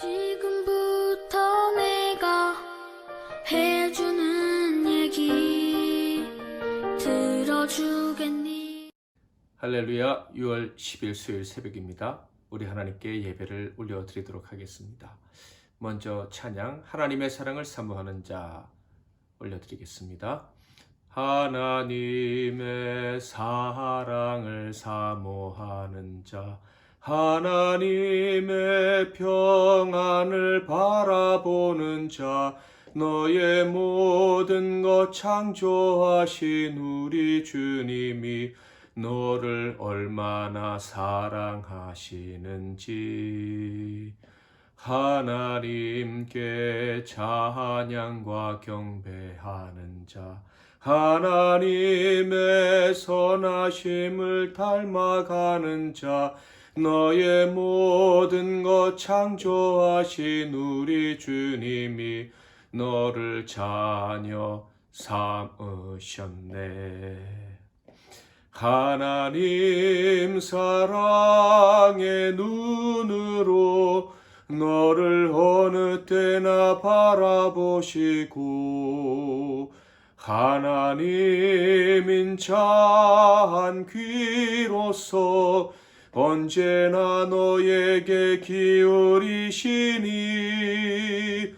지금부터 내가 해주는 얘기 들어주겠니? 할렐루야. 6월 10일 수요일 새벽입니다. 우리 하나님께 예배를 올려드리도록 하겠습니다. 먼저 찬양 하나님의 사랑을 사모하는 자 올려드리겠습니다. 하나님의 사랑을 사모하는 자, 하나님의 평안을 바라보는 자, 너의 모든 것 창조하신 우리 주님이 너를 얼마나 사랑하시는지 하나님께 찬양과 경배하는 자, 하나님의 선하심을 닮아가는 자, 너의 모든 것 창조하신 우리 주님이 너를 자녀 삼으셨네. 하나님 사랑의 눈으로 너를 어느 때나 바라보시고 하나님 인자한 귀로서 언제나 너에게 기울이시니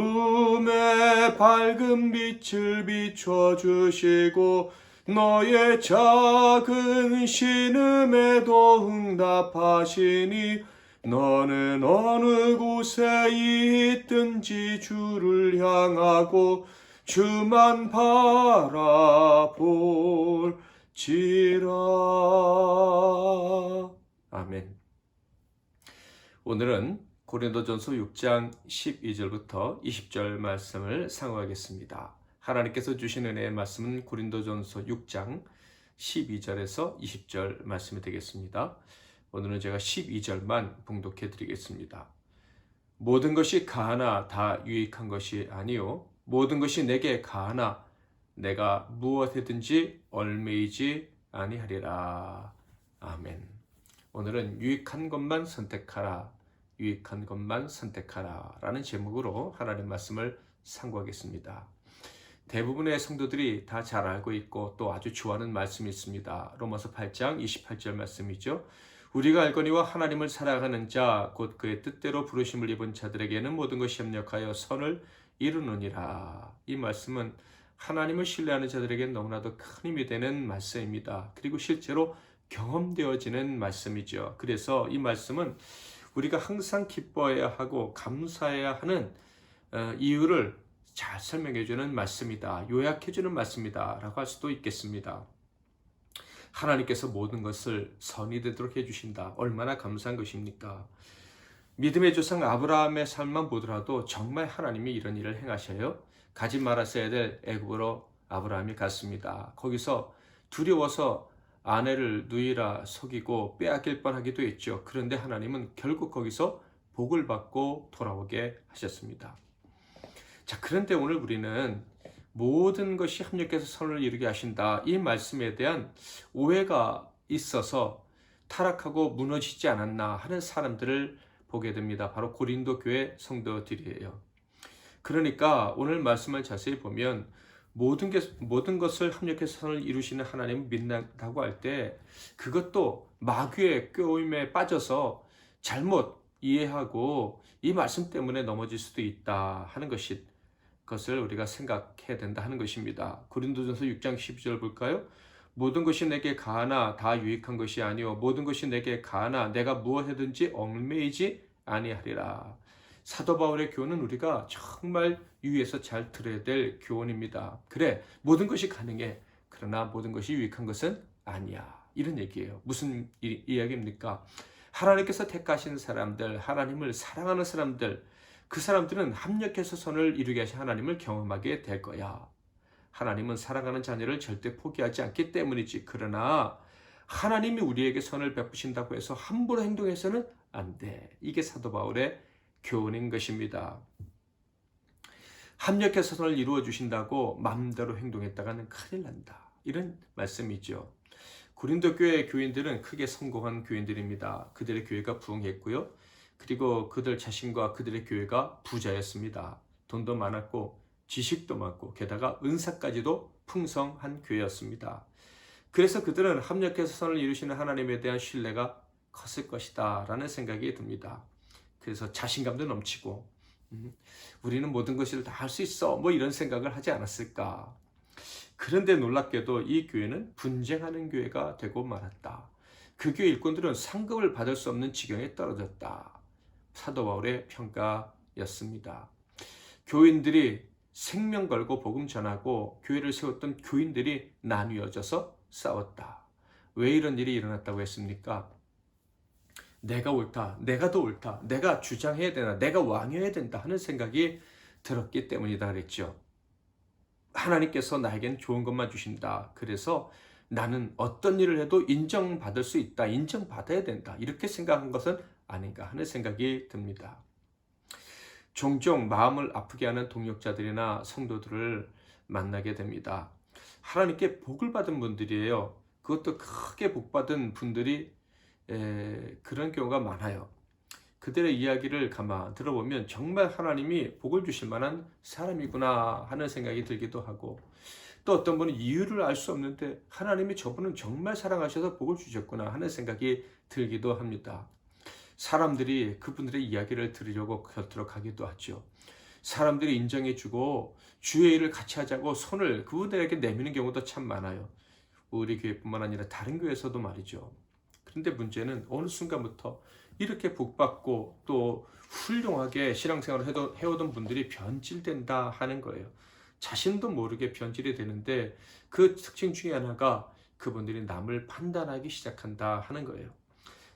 어두움에 밝은 빛을 비춰주시고 너의 작은 신음에도 응답하시니 너는 어느 곳에 있든지 주를 향하고 주만 바라볼지라. 아멘. 오늘은 고린도전서 6장 12절부터 20절 말씀을 상고하겠습니다. 하나님께서 주신 은혜의 말씀은 고린도전서 6장 12절에서 20절 말씀이 되겠습니다. 오늘은 제가 12절만 봉독해 드리겠습니다. 모든 것이 가하나 다 유익한 것이 아니요 모든 것이 내게 가하나 내가 무엇이든지 얽매이지 아니하리라. 아멘. 오늘은 유익한 것만 선택하라, 유익한 것만 선택하라 라는 제목으로 하나님 말씀을 상고하겠습니다. 대부분의 성도들이 다 잘 알고 있고 또 아주 좋아하는 말씀이 있습니다. 로마서 8장 28절 말씀이죠. 우리가 알거니와 하나님을 사랑하는 자 곧 그의 뜻대로 부르심을 입은 자들에게는 모든 것이 협력하여 선을 이루느니라. 이 말씀은 하나님을 신뢰하는 자들에게는 너무나도 큰 힘이 되는 말씀입니다. 그리고 실제로 경험되어지는 말씀이죠. 그래서 이 말씀은 우리가 항상 기뻐해야 하고 감사해야 하는 이유를 잘 설명해주는 말씀이다. 요약해주는 말씀이다 라고 할 수도 있겠습니다. 하나님께서 모든 것을 선이 되도록 해주신다. 얼마나 감사한 것입니까? 믿음의 조상 아브라함의 삶만 보더라도 정말 하나님이 이런 일을 행하셔요. 가지 말았어야 될 애굽으로 아브라함이 갔습니다. 거기서 두려워서 아내를 누이라 속이고 빼앗길 뻔하기도 했죠. 그런데 하나님은 결국 거기서 복을 받고 돌아오게 하셨습니다. 자, 그런데 오늘 우리는 모든 것이 합력해서 선을 이루게 하신다. 이 말씀에 대한 오해가 있어서 타락하고 무너지지 않았나 하는 사람들을 보게 됩니다. 바로 고린도 교회 성도들이에요. 그러니까 오늘 말씀을 자세히 보면 모든 것을 합력해서 선을 이루시는 하나님을 믿는다고 할 때 그것도 마귀의 꾀임에 빠져서 잘못 이해하고 이 말씀 때문에 넘어질 수도 있다 하는 것을 우리가 생각해야 된다 하는 것입니다. 고린도전서 6장 12절 볼까요? 모든 것이 내게 가하나 다 유익한 것이 아니요 모든 것이 내게 가하나 내가 무엇이든지 얽매이지 아니하리라. 사도 바울의 교훈은 우리가 정말 유의해서 잘 들어야 될 교훈입니다. 그래, 모든 것이 가능해. 그러나 모든 것이 유익한 것은 아니야. 이런 얘기예요. 무슨 이야기입니까? 하나님께서 택하신 사람들, 하나님을 사랑하는 사람들, 그 사람들은 합력해서 선을 이루게 하신 하나님을 경험하게 될 거야. 하나님은 사랑하는 자녀를 절대 포기하지 않기 때문이지. 그러나 하나님이 우리에게 선을 베푸신다고 해서 함부로 행동해서는 안 돼. 이게 사도 바울의 교훈인 것입니다. 합력해서 선을 이루어 주신다고 마음대로 행동했다가는 큰일 난다. 이런 말씀이죠. 고린도 교회의 교인들은 크게 성공한 교인들입니다. 그들의 교회가 부흥했고요. 그리고 그들 자신과 그들의 교회가 부자였습니다. 돈도 많았고 지식도 많고 게다가 은사까지도 풍성한 교회였습니다. 그래서 그들은 합력해서 선을 이루시는 하나님에 대한 신뢰가 컸을 것이다 라는 생각이 듭니다. 그래서 자신감도 넘치고 우리는 모든 것을 다 할 수 있어 뭐 이런 생각을 하지 않았을까. 그런데 놀랍게도 이 교회는 분쟁하는 교회가 되고 말았다. 그 교회 일꾼들은 상급을 받을 수 없는 지경에 떨어졌다. 사도 바울의 평가였습니다. 교인들이 생명 걸고 복음 전하고 교회를 세웠던 교인들이 나뉘어져서 싸웠다. 왜 이런 일이 일어났다고 했습니까? 내가 옳다, 내가 더 옳다, 내가 주장해야 되나, 내가 왕이어야 된다 하는 생각이 들었기 때문이다 그랬죠. 하나님께서 나에겐 좋은 것만 주신다. 그래서 나는 어떤 일을 해도 인정받을 수 있다, 인정받아야 된다 이렇게 생각한 것은 아닌가 하는 생각이 듭니다. 종종 마음을 아프게 하는 동역자들이나 성도들을 만나게 됩니다. 하나님께 복을 받은 분들이에요. 그것도 크게 복받은 분들이 그런 경우가 많아요. 그들의 이야기를 가만 들어보면 정말 하나님이 복을 주실 만한 사람이구나 하는 생각이 들기도 하고, 또 어떤 분은 이유를 알 수 없는데 하나님이 저분은 정말 사랑하셔서 복을 주셨구나 하는 생각이 들기도 합니다. 사람들이 그분들의 이야기를 들으려고 곁으로 가기도 하죠. 사람들이 인정해주고 주의 일을 같이 하자고 손을 그분들에게 내미는 경우도 참 많아요. 우리 교회뿐만 아니라 다른 교회에서도 말이죠. 그런데 문제는 어느 순간부터 이렇게 복받고 또 훌륭하게 신앙생활을 해오던 분들이 변질된다 하는 거예요. 자신도 모르게 변질이 되는데 그 특징 중에 하나가 그분들이 남을 판단하기 시작한다 하는 거예요.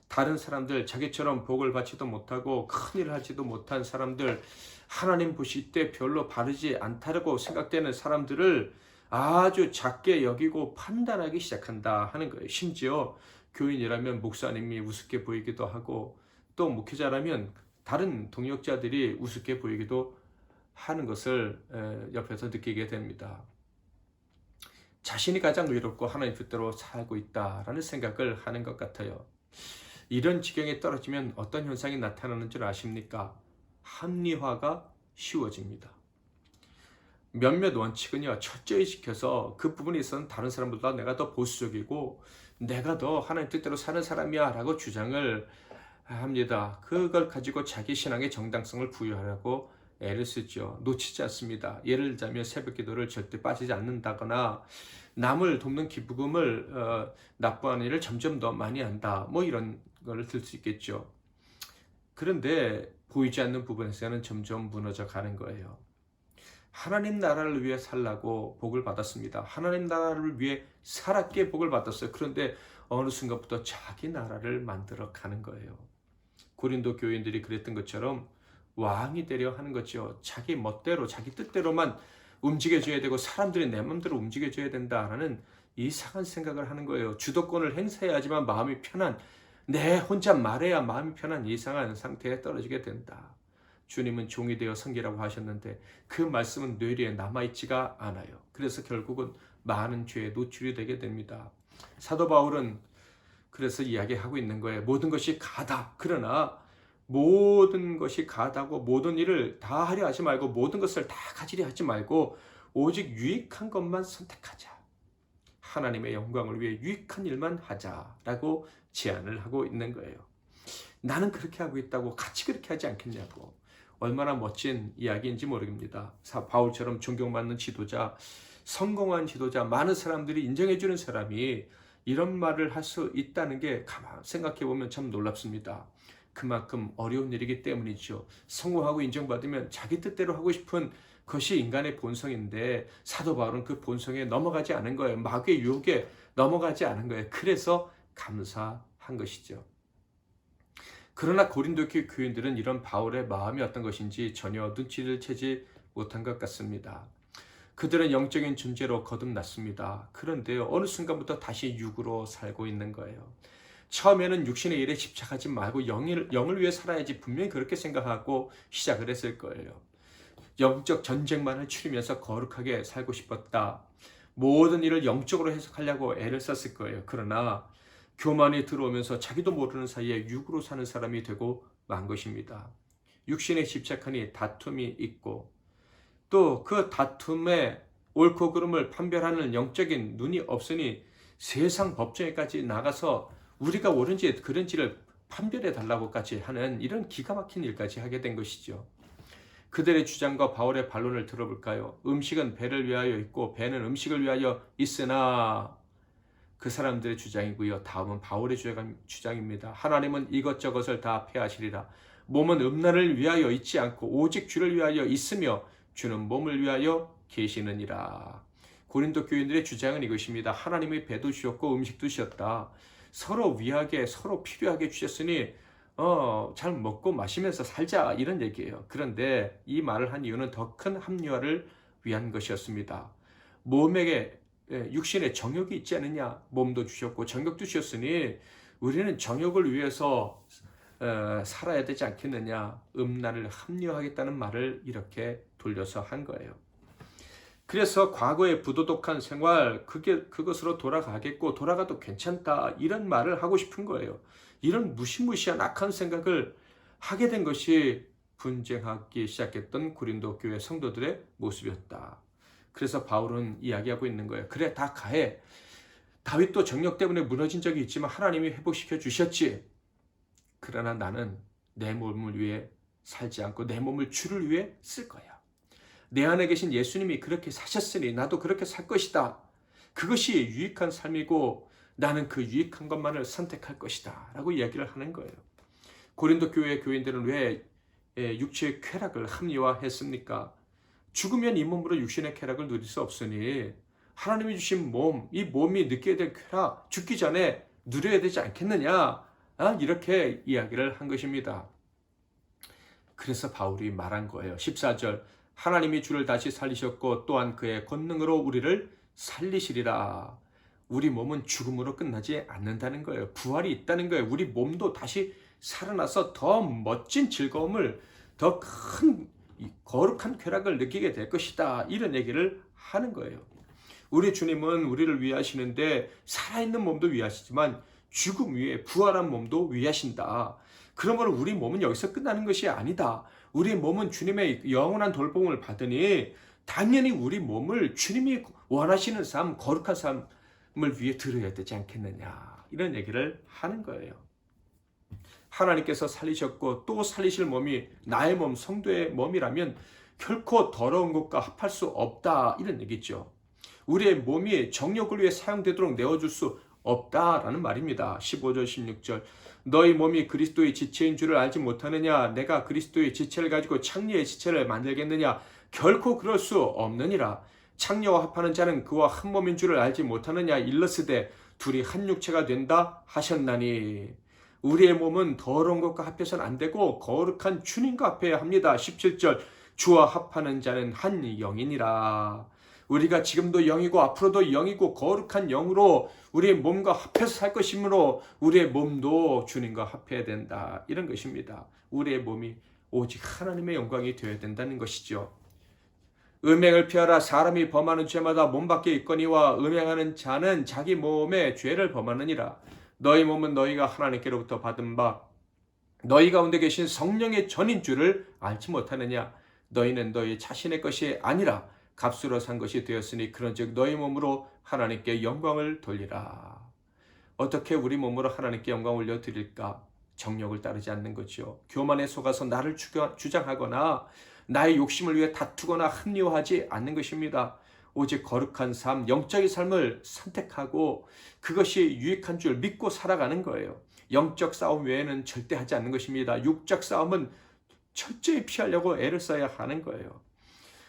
다른 사람들, 자기처럼 복을 받지도 못하고 큰일을 하지도 못한 사람들, 하나님 보실 때 별로 바르지 않다고 생각되는 사람들을 아주 작게 여기고 판단하기 시작한다 하는 거예요. 심지어 교인이라면 목사님이 우습게 보이기도 하고, 또 목회자라면 다른 동역자들이 우습게 보이기도 하는 것을 옆에서 느끼게 됩니다. 자신이 가장 의롭고 하나님 뜻대로 살고 있다라는 생각을 하는 것 같아요. 이런 지경에 떨어지면 어떤 현상이 나타나는 줄 아십니까? 합리화가 쉬워집니다. 몇몇 원칙은요, 철저히 지켜서 그 부분에 있어서는 다른 사람보다 내가 더 보수적이고 내가 더 하나님 뜻대로 사는 사람이야 라고 주장을 합니다. 그걸 가지고 자기 신앙의 정당성을 부여하려고 애를 쓰죠. 놓치지 않습니다. 예를 들자면 새벽 기도를 절대 빠지지 않는다거나 남을 돕는 기쁨을 나쁜 일을 점점 더 많이 한다. 뭐 이런 걸 들 수 있겠죠. 그런데 보이지 않는 부분에서는 점점 무너져 가는 거예요. 하나님 나라를 위해 살라고 복을 받았습니다. 하나님 나라를 위해 살았기에 복을 받았어요. 그런데 어느 순간부터 자기 나라를 만들어 가는 거예요. 고린도 교인들이 그랬던 것처럼 왕이 되려 하는 거죠. 자기 멋대로 자기 뜻대로만 움직여줘야 되고 사람들이 내 맘대로 움직여줘야 된다라는 이상한 생각을 하는 거예요. 주도권을 행사해야지만 마음이 편한, 내 혼자 말해야 마음이 편한 이상한 상태에 떨어지게 된다. 주님은 종이 되어 섬기라고 하셨는데 그 말씀은 뇌리에 남아있지가 않아요. 그래서 결국은 많은 죄에 노출이 되게 됩니다. 사도 바울은 그래서 이야기하고 있는 거예요. 모든 것이 가다. 그러나 모든 것이 가다고 모든 일을 다 하려 하지 말고 모든 것을 다 가지려 하지 말고 오직 유익한 것만 선택하자. 하나님의 영광을 위해 유익한 일만 하자라고 제안을 하고 있는 거예요. 나는 그렇게 하고 있다고 같이 그렇게 하지 않겠냐고. 얼마나 멋진 이야기인지 모릅니다. 바울처럼 존경받는 지도자, 성공한 지도자, 많은 사람들이 인정해주는 사람이 이런 말을 할 수 있다는 게 가만 생각해보면 참 놀랍습니다. 그만큼 어려운 일이기 때문이죠. 성공하고 인정받으면 자기 뜻대로 하고 싶은 것이 인간의 본성인데 사도 바울은 그 본성에 넘어가지 않은 거예요. 마귀의 유혹에 넘어가지 않은 거예요. 그래서 감사한 것이죠. 그러나 고린도 교인들은 이런 바울의 마음이 어떤 것인지 전혀 눈치를 채지 못한 것 같습니다. 그들은 영적인 존재로 거듭났습니다. 그런데요, 어느 순간부터 다시 육으로 살고 있는 거예요. 처음에는 육신의 일에 집착하지 말고 영을 위해 살아야지 분명히 그렇게 생각하고 시작을 했을 거예요. 영적 전쟁만을 치르면서 거룩하게 살고 싶었다. 모든 일을 영적으로 해석하려고 애를 썼을 거예요. 그러나 교만이 들어오면서 자기도 모르는 사이에 육으로 사는 사람이 되고 만 것입니다. 육신에 집착하니 다툼이 있고 또 그 다툼에 옳고 그름을 판별하는 영적인 눈이 없으니 세상 법정에까지 나가서 우리가 옳은지 그른지를 판별해 달라고까지 하는 이런 기가 막힌 일까지 하게 된 것이죠. 그들의 주장과 바울의 반론을 들어볼까요? 음식은 배를 위하여 있고 배는 음식을 위하여 있으나 그 사람들의 주장이고요. 다음은 바울의 주장입니다. 하나님은 이것저것을 다 폐하시리라. 몸은 음란을 위하여 있지 않고 오직 주를 위하여 있으며 주는 몸을 위하여 계시느니라. 고린도 교인들의 주장은 이것입니다. 하나님이 배도 주셨고 음식도 주셨다. 서로 위하게 서로 필요하게 주셨으니 잘 먹고 마시면서 살자 이런 얘기예요. 그런데 이 말을 한 이유는 더 큰 합리화를 위한 것이었습니다. 몸에게 육신에 정욕이 있지 않느냐. 몸도 주셨고 정욕도 주셨으니 우리는 정욕을 위해서 살아야 되지 않겠느냐. 음란을 합리화하겠다는 말을 이렇게 돌려서 한 거예요. 그래서 과거의 부도덕한 생활 그것으로 돌아가겠고 돌아가도 괜찮다 이런 말을 하고 싶은 거예요. 이런 무시무시한 악한 생각을 하게 된 것이 분쟁하기 시작했던 고린도 교회 성도들의 모습이었다. 그래서 바울은 이야기하고 있는 거예요. 그래 다 가해. 다윗도 정욕 때문에 무너진 적이 있지만 하나님이 회복시켜 주셨지. 그러나 나는 내 몸을 위해 살지 않고 내 몸을 주를 위해 쓸 거야. 내 안에 계신 예수님이 그렇게 사셨으니 나도 그렇게 살 것이다. 그것이 유익한 삶이고 나는 그 유익한 것만을 선택할 것이다 라고 이야기를 하는 거예요. 고린도 교회 교인들은 왜 육체의 쾌락을 합리화했습니까? 죽으면 이 몸으로 육신의 쾌락을 누릴 수 없으니 하나님이 주신 몸, 이 몸이 느끼게 될 쾌락 죽기 전에 누려야 되지 않겠느냐, 이렇게 이야기를 한 것입니다. 그래서 바울이 말한 거예요. 14절 하나님이 주를 다시 살리셨고 또한 그의 권능으로 우리를 살리시리라. 우리 몸은 죽음으로 끝나지 않는다는 거예요. 부활이 있다는 거예요. 우리 몸도 다시 살아나서 더 멋진 즐거움을, 더 큰 거룩한 쾌락을 느끼게 될 것이다. 이런 얘기를 하는 거예요. 우리 주님은 우리를 위하시는데 살아있는 몸도 위하시지만 죽음 위에 부활한 몸도 위하신다. 그러므로 우리 몸은 여기서 끝나는 것이 아니다. 우리 몸은 주님의 영원한 돌봄을 받으니 당연히 우리 몸을 주님이 원하시는 삶, 거룩한 삶을 위해 드려야 되지 않겠느냐. 이런 얘기를 하는 거예요. 하나님께서 살리셨고 또 살리실 몸이 나의 몸, 성도의 몸이라면 결코 더러운 것과 합할 수 없다. 이런 얘기죠. 우리의 몸이 정욕을 위해 사용되도록 내어줄 수 없다라는 말입니다. 15절 16절 너희 몸이 그리스도의 지체인 줄을 알지 못하느냐. 내가 그리스도의 지체를 가지고 창녀의 지체를 만들겠느냐. 결코 그럴 수 없느니라. 창녀와 합하는 자는 그와 한 몸인 줄을 알지 못하느냐. 일러스되 둘이 한 육체가 된다 하셨나니. 우리의 몸은 더러운 것과 합해서는 안 되고 거룩한 주님과 합해야 합니다. 17절 주와 합하는 자는 한 영이니라. 우리가 지금도 영이고 앞으로도 영이고 거룩한 영으로 우리의 몸과 합해서 살 것이므로 우리의 몸도 주님과 합해야 된다. 이런 것입니다. 우리의 몸이 오직 하나님의 영광이 되어야 된다는 것이죠. 음행을 피하라. 사람이 범하는 죄마다 몸 밖에 있거니와 음행하는 자는 자기 몸에 죄를 범하느니라. 너희 몸은 너희가 하나님께로부터 받은 바 너희 가운데 계신 성령의 전인 줄을 알지 못하느냐. 너희는 너희 자신의 것이 아니라 값으로 산 것이 되었으니 그런즉 너희 몸으로 하나님께 영광을 돌리라. 어떻게 우리 몸으로 하나님께 영광을 올려드릴까? 정욕을 따르지 않는 거죠. 교만에 속아서 나를 주장하거나 나의 욕심을 위해 다투거나 합리화하지 않는 것입니다. 오직 거룩한 삶, 영적인 삶을 선택하고 그것이 유익한 줄 믿고 살아가는 거예요. 영적 싸움 외에는 절대 하지 않는 것입니다. 육적 싸움은 철저히 피하려고 애를 써야 하는 거예요.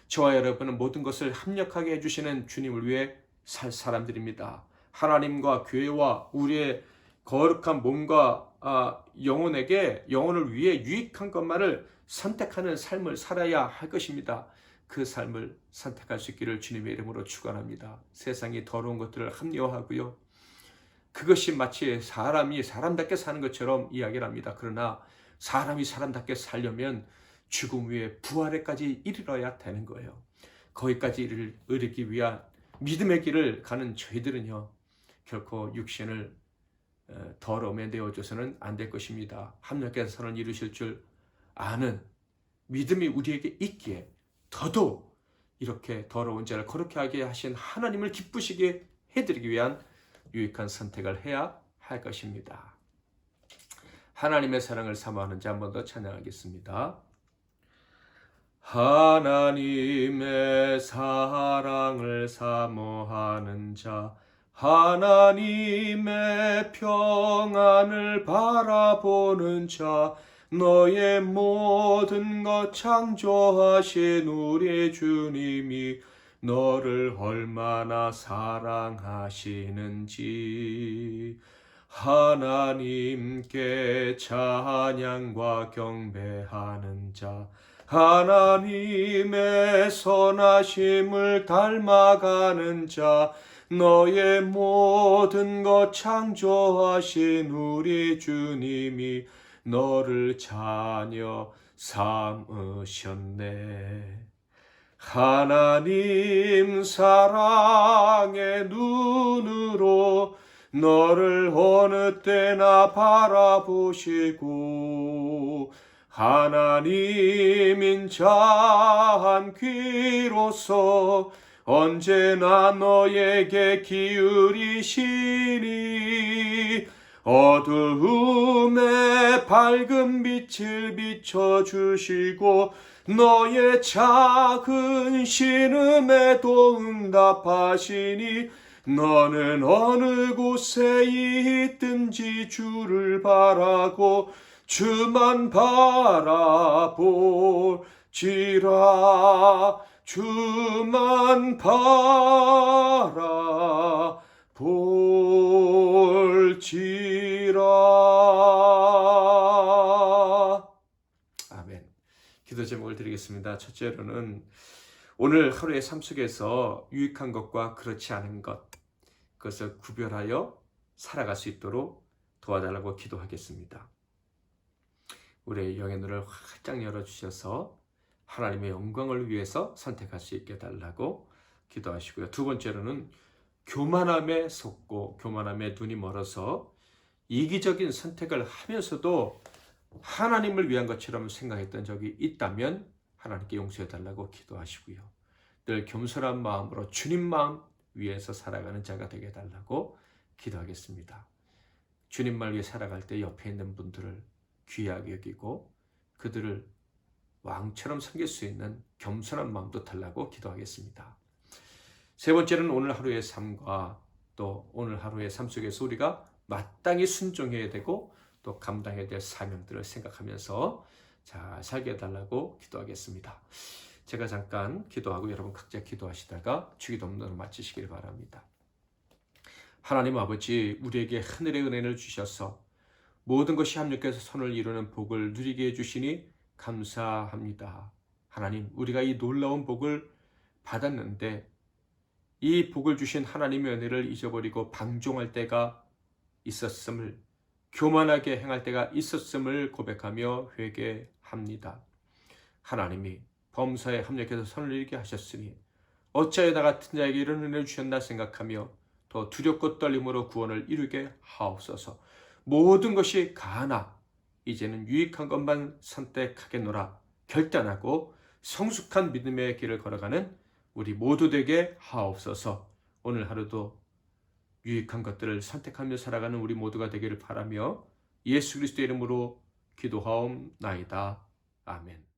저와 여러분은 모든 것을 합력하게 해주시는 주님을 위해 살 사람들입니다. 하나님과 교회와 우리의 거룩한 몸과 영혼을 위해 유익한 것만을 선택하는 삶을 살아야 할 것입니다. 그 삶을 선택할 수 있기를 주님의 이름으로 축원합니다. 세상이 더러운 것들을 합리화하고요. 그것이 마치 사람이 사람답게 사는 것처럼 이야기를 합니다. 그러나 사람이 사람답게 살려면 죽음 위에 부활에까지 이르러야 되는 거예요. 거기까지 이르기 위한 믿음의 길을 가는 저희들은요, 결코 육신을 더러움에 내어줘서는 안 될 것입니다. 합력해서 선을 이루실 줄 아는 믿음이 우리에게 있기에 더더욱 이렇게 더러운 자를 거룩하게 하게 하신 하나님을 기쁘시게 해드리기 위한 유익한 선택을 해야 할 것입니다. 하나님의 사랑을 사모하는 자 한 번 더 찬양하겠습니다. 하나님의 사랑을 사모하는 자, 하나님의 평안을 바라보는 자, 너의 모든 것 창조하신 우리 주님이 너를 얼마나 사랑하시는지 하나님께 찬양과 경배하는 자, 하나님의 선하심을 닮아가는 자, 너의 모든 것 창조하신 우리 주님이 너를 자녀 삼으셨네. 하나님 사랑의 눈으로 너를 어느 때나 바라보시고 하나님인 자 한 귀로서 언제나 너에게 기울이시니 어두움에 밝은 빛을 비춰주시고 너의 작은 신음에도 응답하시니 너는 어느 곳에 있든지 주를 바라고 주만 바라볼지라. 주만 바라볼지라. 아멘. 기도 제목을 드리겠습니다. 첫째로는 오늘 하루의 삶 속에서 유익한 것과 그렇지 않은 것, 그것을 구별하여 살아갈 수 있도록 도와달라고 기도하겠습니다. 우리의 영의 눈을 활짝 열어주셔서 하나님의 영광을 위해서 선택할 수 있게 달라고 기도하시고요. 두 번째로는 교만함에 속고 교만함에 눈이 멀어서 이기적인 선택을 하면서도 하나님을 위한 것처럼 생각했던 적이 있다면 하나님께 용서해 달라고 기도하시고요. 늘 겸손한 마음으로 주님 마음 위해서 살아가는 자가 되게 해달라고 기도하겠습니다. 주님만 위해 살아갈 때 옆에 있는 분들을 귀하게 여기고 그들을 왕처럼 섬길 수 있는 겸손한 마음도 달라고 기도하겠습니다. 세 번째는 오늘 하루의 삶과 또 오늘 하루의 삶 속에서 우리가 마땅히 순종해야 되고 또 감당해야 될 사명들을 생각하면서 잘 살게 해달라고 기도하겠습니다. 제가 잠깐 기도하고 여러분 각자 기도하시다가 주기도문으로 마치시길 바랍니다. 하나님 아버지, 우리에게 하늘의 은혜를 주셔서 모든 것이 합력해서 선을 이루는 복을 누리게 해주시니 감사합니다. 하나님, 우리가 이 놀라운 복을 받았는데 이 복을 주신 하나님의 은혜를 잊어버리고 방종할 때가 있었음을, 교만하게 행할 때가 있었음을 고백하며 회개합니다. 하나님이 범사에 합력해서 선을 이루게 하셨으니 어찌하여 나 같은 자에게 이런 은혜를 주셨나 생각하며 더 두렵고 떨림으로 구원을 이루게 하옵소서. 모든 것이 가하나 이제는 유익한 것만 선택하겠노라 결단하고 성숙한 믿음의 길을 걸어가는 우리 모두 되게 하옵소서. 오늘 하루도 유익한 것들을 선택하며 살아가는 우리 모두가 되기를 바라며 예수 그리스도의 이름으로 기도하옵나이다. 아멘.